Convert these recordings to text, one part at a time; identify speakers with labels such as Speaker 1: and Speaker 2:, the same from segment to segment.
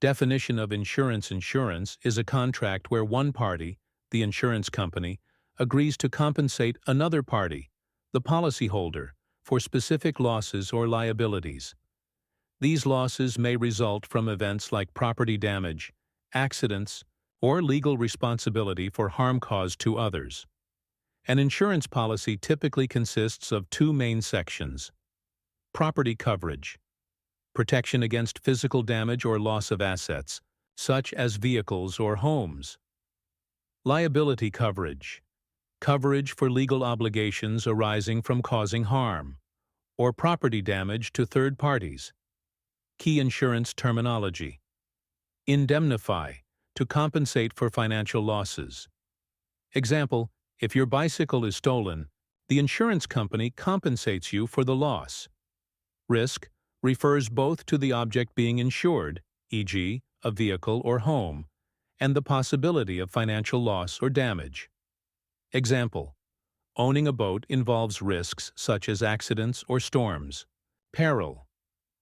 Speaker 1: Definition of insurance. Insurance is a contract where one party, the insurance company, agrees to compensate another party, the policyholder, for specific losses or liabilities. These losses may result from events like property damage, accidents, or legal responsibility for harm caused to others. An insurance policy typically consists of two main sections: property coverage, protection against physical damage or loss of assets, such as vehicles or homes; liability coverage, coverage for legal obligations arising from causing harm or property damage to third parties. Key insurance terminology: indemnify, to compensate for financial losses. Example, if your bicycle is stolen, the insurance company compensates you for the loss. Risk refers both to the object being insured, e.g., a vehicle or home, and the possibility of financial loss or damage. Example, owning a boat involves risks such as accidents or storms. Peril,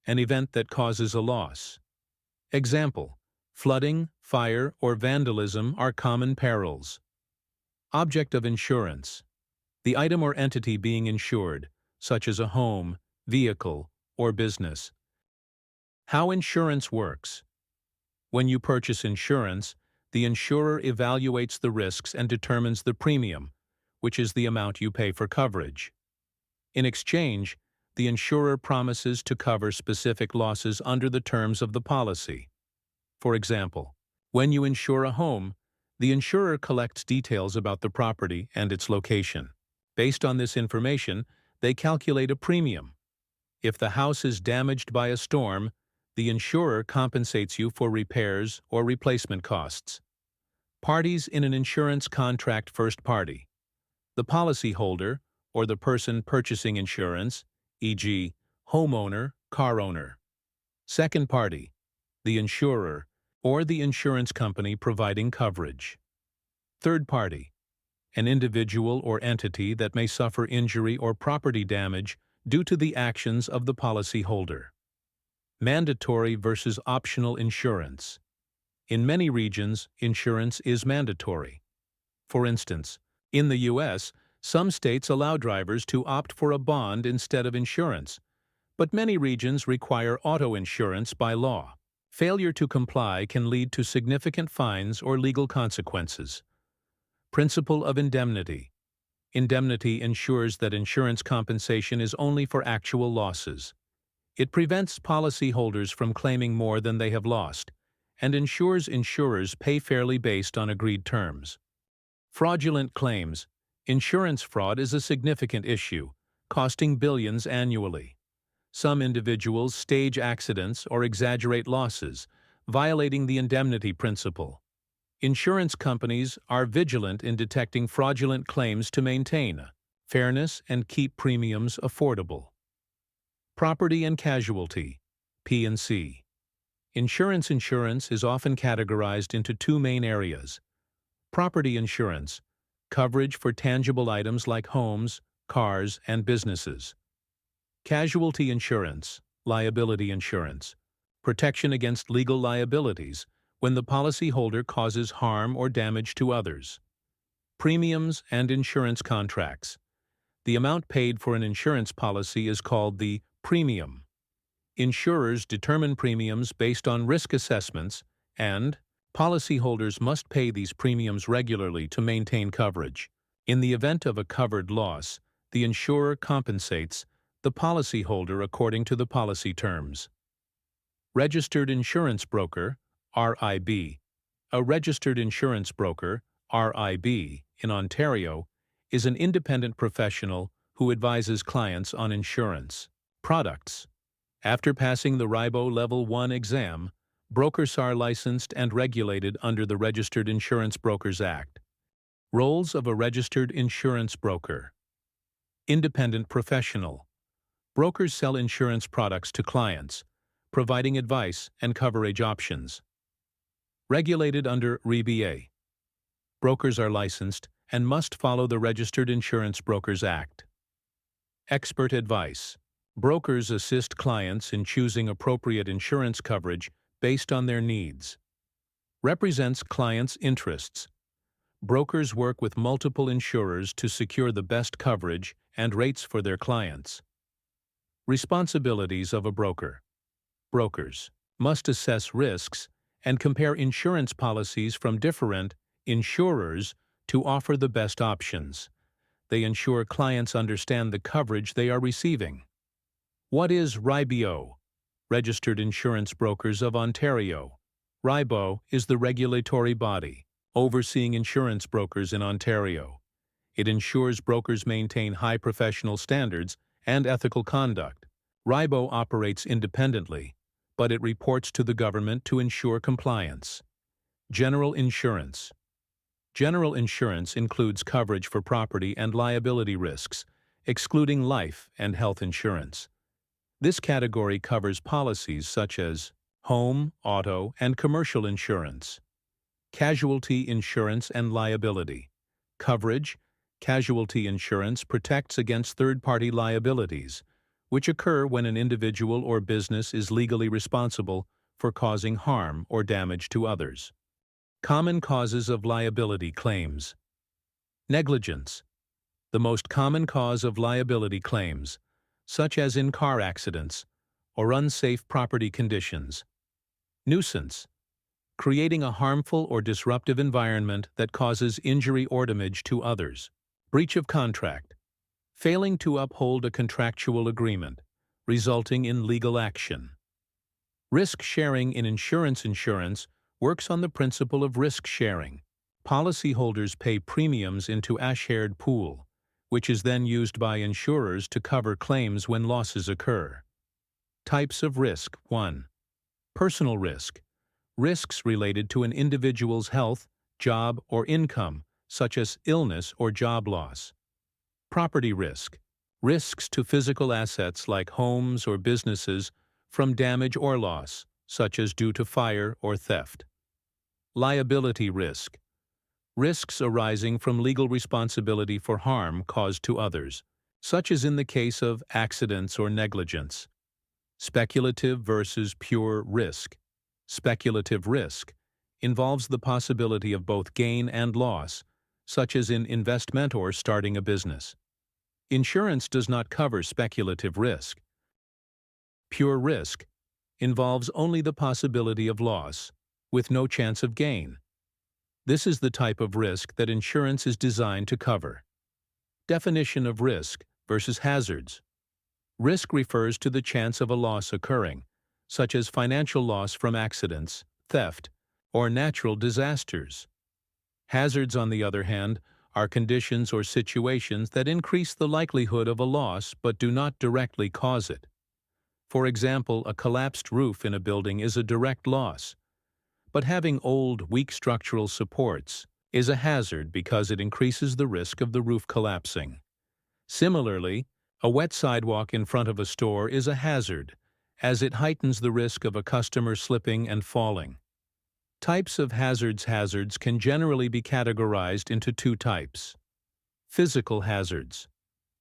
Speaker 1: an event that causes a loss. Example, flooding, fire, or vandalism are common perils. Object of insurance, the item or entity being insured, such as a home, vehicle, or business. How insurance works. When you purchase insurance, the insurer evaluates the risks and determines the premium, which is the amount you pay for coverage. In exchange, the insurer promises to cover specific losses under the terms of the policy. For example, when you insure a home, the insurer collects details about the property and its location. Based on this information, they calculate a premium. If the house is damaged by a storm, the insurer compensates you for repairs or replacement costs. Parties in an insurance contract: first party, the policyholder or the person purchasing insurance, e.g., homeowner, car owner. Second party, the insurer or the insurance company providing coverage. Third party, an individual or entity that may suffer injury or property damage due to the actions of the policyholder. Mandatory versus optional insurance. In many regions, insurance is mandatory. For instance, in the U.S., some states allow drivers to opt for a bond instead of insurance, but many regions require auto insurance by law. Failure to comply can lead to significant fines or legal consequences. Principle of indemnity. Indemnity ensures that insurance compensation is only for actual losses. It prevents policyholders from claiming more than they have lost, and ensures insurers pay fairly based on agreed terms. Fraudulent claims. Insurance fraud is a significant issue, costing billions annually. Some individuals stage accidents or exaggerate losses, violating the indemnity principle. Insurance companies are vigilant in detecting fraudulent claims to maintain fairness and keep premiums affordable. Property and casualty, P&C. Insurance is often categorized into two main areas: property insurance, coverage for tangible items like homes, cars, and businesses; casualty insurance, liability insurance, protection against legal liabilities when the policyholder causes harm or damage to others. Premiums and insurance contracts. The amount paid for an insurance policy is called the premium. Insurers determine premiums based on risk assessments, and policyholders must pay these premiums regularly to maintain coverage. In the event of a covered loss, the insurer compensates the policyholder according to the policy terms. Registered insurance broker, RIB. A registered insurance broker, RIB, in Ontario, is an independent professional who advises clients on insurance products. After passing the RIBO Level 1 exam, brokers are licensed and regulated under the Registered Insurance Brokers Act. Roles of a registered insurance broker. Independent professional. Brokers sell insurance products to clients, providing advice and coverage options. Regulated under RIBO. Brokers are licensed and must follow the Registered Insurance Brokers Act. Expert advice. Brokers assist clients in choosing appropriate insurance coverage based on their needs. Represents clients' interests. Brokers work with multiple insurers to secure the best coverage and rates for their clients. Responsibilities of a broker. Brokers must assess risks and compare insurance policies from different insurers to offer the best options. They ensure clients understand the coverage they are receiving. What is RIBO? Registered Insurance Brokers of Ontario. RIBO is the regulatory body overseeing insurance brokers in Ontario. It ensures brokers maintain high professional standards and ethical conduct. RIBO operates independently, but it reports to the government to ensure compliance. General insurance. General insurance includes coverage for property and liability risks, excluding life and health insurance. This category covers policies such as home, auto, and commercial insurance. Casualty insurance and liability. Coverage. Casualty insurance protects against third-party liabilities, which occur when an individual or business is legally responsible for causing harm or damage to others. Common causes of liability claims. Negligence. The most common cause of liability claims, such as in car accidents or unsafe property conditions. Nuisance. Creating a harmful or disruptive environment that causes injury or damage to others. Breach of contract. Failing to uphold a contractual agreement, resulting in legal action. Risk sharing in insurance works on the principle of risk sharing. Policyholders pay premiums into a shared pool, which is then used by insurers to cover claims when losses occur. Types of risk. 1. Personal risk. Risks related to an individual's health, job, or income, such as illness or job loss. Property risk. Risks to physical assets like homes or businesses from damage or loss, such as due to fire or theft. Liability risk. Risks arising from legal responsibility for harm caused to others, such as in the case of accidents or negligence. Speculative versus pure risk. Speculative risk involves the possibility of both gain and loss, such as in investment or starting a business. Insurance does not cover speculative risk. Pure risk involves only the possibility of loss, with no chance of gain. This is the type of risk that insurance is designed to cover. Definition of risk versus hazards. Risk refers to the chance of a loss occurring, such as financial loss from accidents, theft, or natural disasters. Hazards, on the other hand, are conditions or situations that increase the likelihood of a loss but do not directly cause it. For example, a collapsed roof in a building is a direct loss, but having old, weak structural supports is a hazard because it increases the risk of the roof collapsing. Similarly, a wet sidewalk in front of a store is a hazard, as it heightens the risk of a customer slipping and falling. Types of hazards. Hazards can generally be categorized into two types. Physical hazards.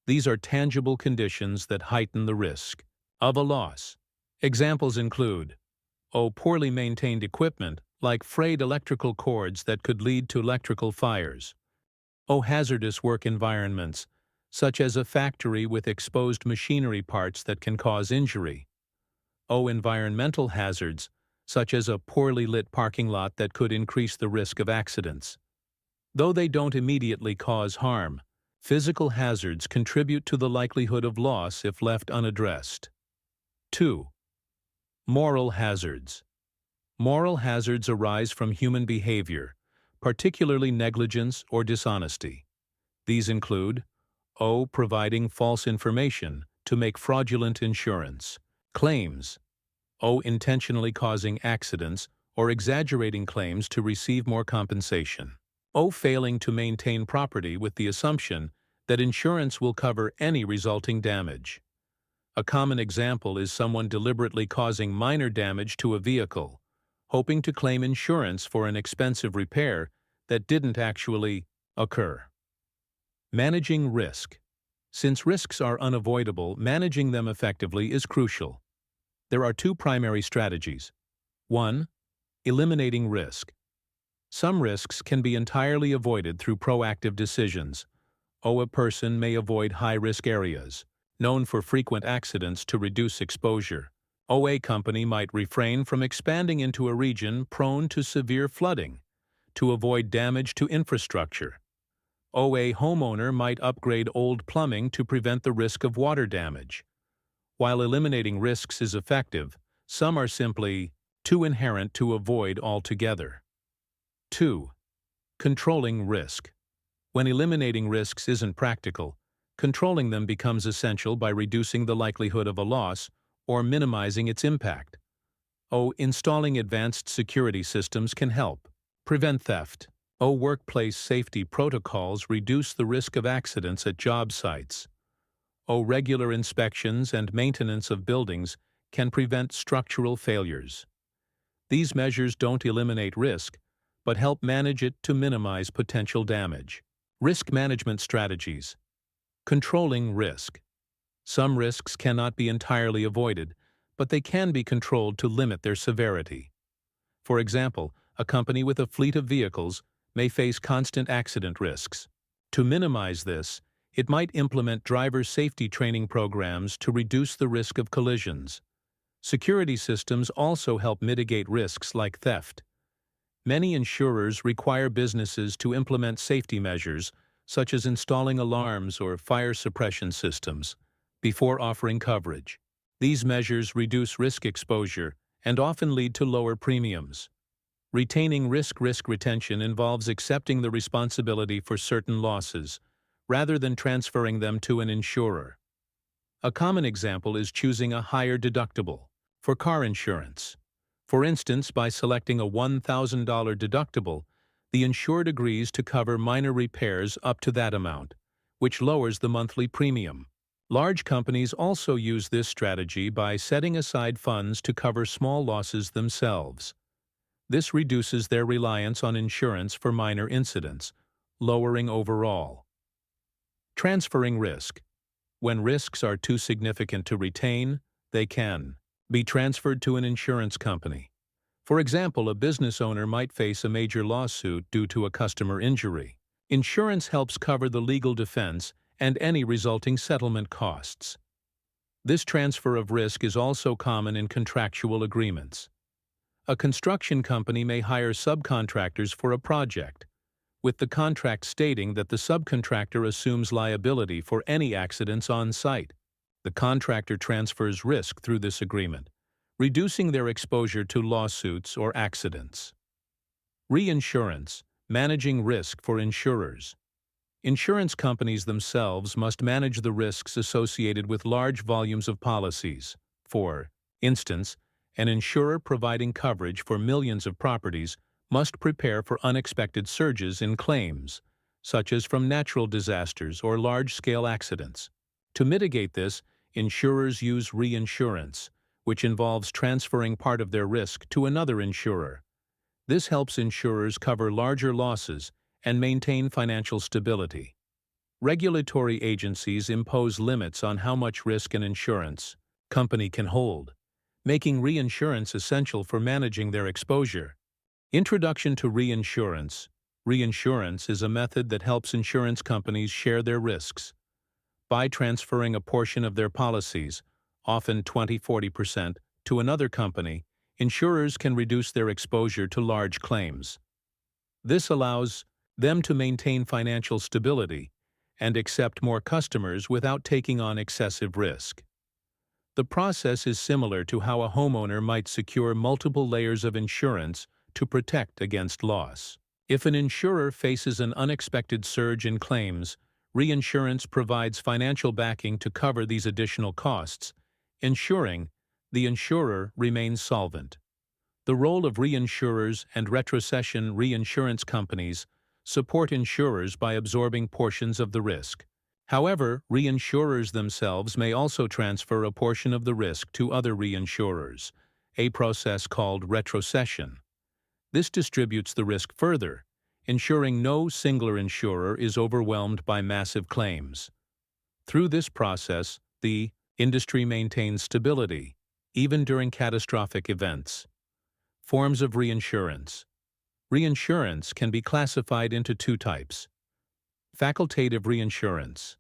Speaker 1: These are tangible conditions that heighten the risk of a loss. Examples include poorly maintained equipment, like frayed electrical cords that could lead to electrical fires. Hazardous work environments, such as a factory with exposed machinery parts that can cause injury. Environmental hazards, such as a poorly lit parking lot that could increase the risk of accidents. Though they don't immediately cause harm, physical hazards contribute to the likelihood of loss if left unaddressed. 2. Moral hazards. Moral hazards arise from human behavior, particularly negligence or dishonesty. These include providing false information to make fraudulent insurance claims, intentionally causing accidents or exaggerating claims to receive more compensation, failing to maintain property with the assumption that insurance will cover any resulting damage. A common example is someone deliberately causing minor damage to a vehicle, hoping to claim insurance for an expensive repair that didn't actually occur. Managing risk. Since risks are unavoidable, managing them effectively is crucial. There are two primary strategies. 1. Eliminating risk. Some risks can be entirely avoided through proactive decisions. A person may avoid high-risk areas, known for frequent accidents to reduce exposure. A company might refrain from expanding into a region prone to severe flooding to avoid damage to infrastructure. A homeowner might upgrade old plumbing to prevent the risk of water damage. While eliminating risks is effective, some are simply too inherent to avoid altogether. 2. Controlling risk. When eliminating risks isn't practical, controlling them becomes essential by reducing the likelihood of a loss or minimizing its impact. Installing advanced security systems can help. Prevent theft. Workplace safety protocols reduce the risk of accidents at job sites. Regular inspections and maintenance of buildings can prevent structural failures. These measures don't eliminate risk, but help manage it to minimize potential damage. Risk management strategies. Controlling risk. Some risks cannot be entirely avoided, but they can be controlled to limit their severity. For example, a company with a fleet of vehicles may face constant accident risks. To minimize this, it might implement driver safety training programs to reduce the risk of collisions. Security systems also help mitigate risks like theft. Many insurers require businesses to implement safety measures, such as installing alarms or fire suppression systems, before offering coverage. These measures reduce risk exposure and often lead to lower premiums. Retaining risk retention involves accepting the responsibility for certain losses, rather than transferring them to an insurer. A common example is choosing a higher deductible for car insurance. For instance, by selecting a $1,000 deductible, the insured agrees to cover minor repairs up to that amount, which lowers the monthly premium. Large companies also use this strategy by setting aside funds to cover small losses themselves. This reduces their reliance on insurance for minor incidents, lowering overall. Transferring risk. When risks are too significant to retain, they can be transferred to an insurance company. For example, a business owner might face a major lawsuit due to a customer injury. Insurance helps cover the legal defense and any resulting settlement costs. This transfer of risk is also common in contractual agreements. A construction company may hire subcontractors for a project, with the contract stating that the subcontractor assumes liability for any accidents on site. The contractor transfers risk through this agreement, reducing their exposure to lawsuits or accidents. Reinsurance, managing risk for insurers. Insurance companies themselves must manage the risks associated with large volumes of policies. For instance, an insurer providing coverage for millions of properties must prepare for unexpected surges in claims, such as from natural disasters or large-scale accidents. To mitigate this, insurers use reinsurance, which involves transferring part of their risk to another insurer. This helps insurers cover larger losses and maintain financial stability. Regulatory agencies impose limits on how much risk an insurance company can hold, making reinsurance essential for managing their exposure. Introduction to reinsurance. Reinsurance is a method that helps insurance companies share their risks. By transferring a portion of their policies, often 20–40%, to another company, insurers can reduce their exposure to large claims. This allows them to maintain financial stability and accept more customers without taking on excessive risk. The process is similar to how a homeowner might secure multiple layers of insurance to protect against loss. If an insurer faces an unexpected surge in claims, reinsurance provides financial backing to cover these additional costs, ensuring the insurer remains solvent. The role of reinsurers and retrocession reinsurance companies support insurers by absorbing portions of the risk. However, reinsurers themselves may also transfer a portion of the risk to other reinsurers, a process called retrocession. This distributes the risk further, ensuring no single insurer is overwhelmed by massive claims. Through this process, the industry maintains stability, even during catastrophic events. Forms of reinsurance. Reinsurance can be classified into two types. Facultative reinsurance.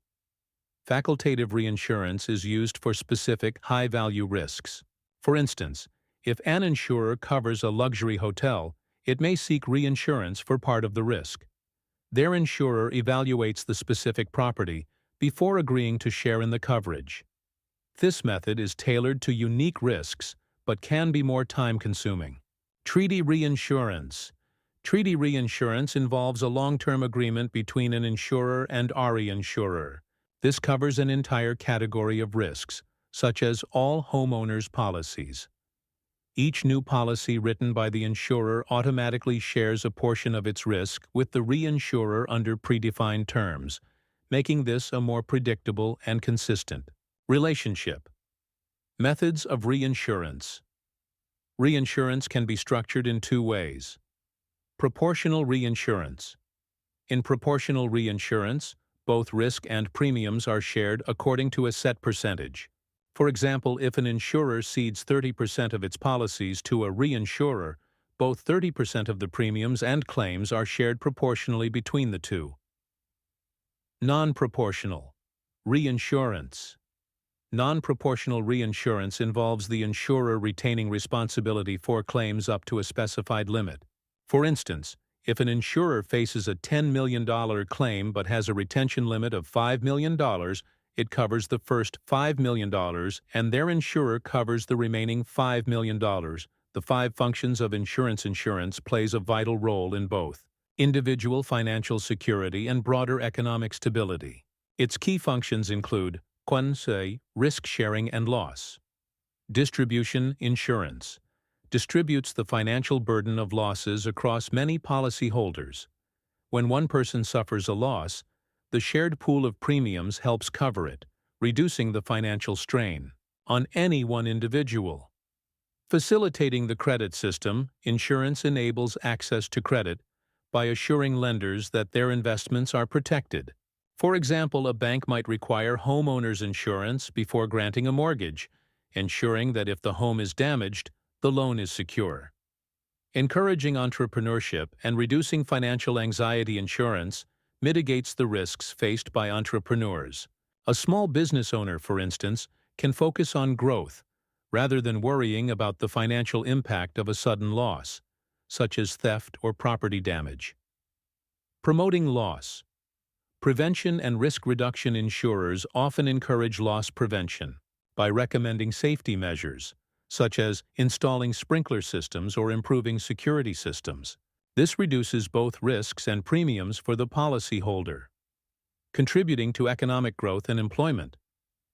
Speaker 1: Facultative reinsurance is used for specific high-value risks. For instance, if an insurer covers a luxury hotel, it may seek reinsurance for part of the risk. Their insurer evaluates the specific property before agreeing to share in the coverage. This method is tailored to unique risks but can be more time-consuming. Treaty reinsurance. Treaty reinsurance involves a long-term agreement between an insurer and a reinsurer. This covers an entire category of risks, such as all homeowners' policies. Each new policy written by the insurer automatically shares a portion of its risk with the reinsurer under predefined terms, making this a more predictable and consistent relationship. Methods of reinsurance. Reinsurance can be structured in two ways. Proportional reinsurance. In proportional reinsurance, both risk and premiums are shared according to a set percentage. For example, if an insurer cedes 30% of its policies to a reinsurer, both 30% of the premiums and claims are shared proportionally between the two. Non-proportional reinsurance. Non-proportional reinsurance involves the insurer retaining responsibility for claims up to a specified limit. For instance, if an insurer faces a $10 million claim but has a retention limit of $5 million, it covers the first $5 million and their insurer covers the remaining $5 million. The 5 functions of insurance plays a vital role in both individual financial security and broader economic stability. Its key functions include risk sharing and loss. Distribution insurance distributes the financial burden of losses across many policyholders. When one person suffers a loss, the shared pool of premiums helps cover it, reducing the financial strain on any one individual. Facilitating the credit system, insurance enables access to credit by assuring lenders that their investments are protected. For example, a bank might require homeowners insurance before granting a mortgage, ensuring that if the home is damaged, the loan is secure. Encouraging entrepreneurship and reducing financial anxiety insurance mitigates the risks faced by entrepreneurs. A small business owner, for instance, can focus on growth rather than worrying about the financial impact of a sudden loss, such as theft or property damage. Promoting loss. Prevention and risk reduction insurers often encourage loss prevention by recommending safety measures, such as installing sprinkler systems or improving security systems. This reduces both risks and premiums for the policyholder. Contributing to economic growth and employment.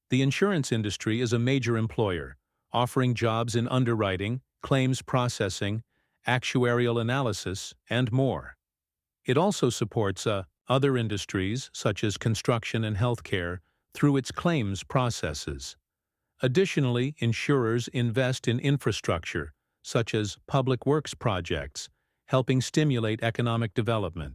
Speaker 1: The insurance industry is a major employer, offering jobs in underwriting, claims processing, actuarial analysis, and more. It also supports other industries, such as construction and healthcare, through its claims processes. Additionally, insurers invest in infrastructure, such as public works projects, helping stimulate economic development.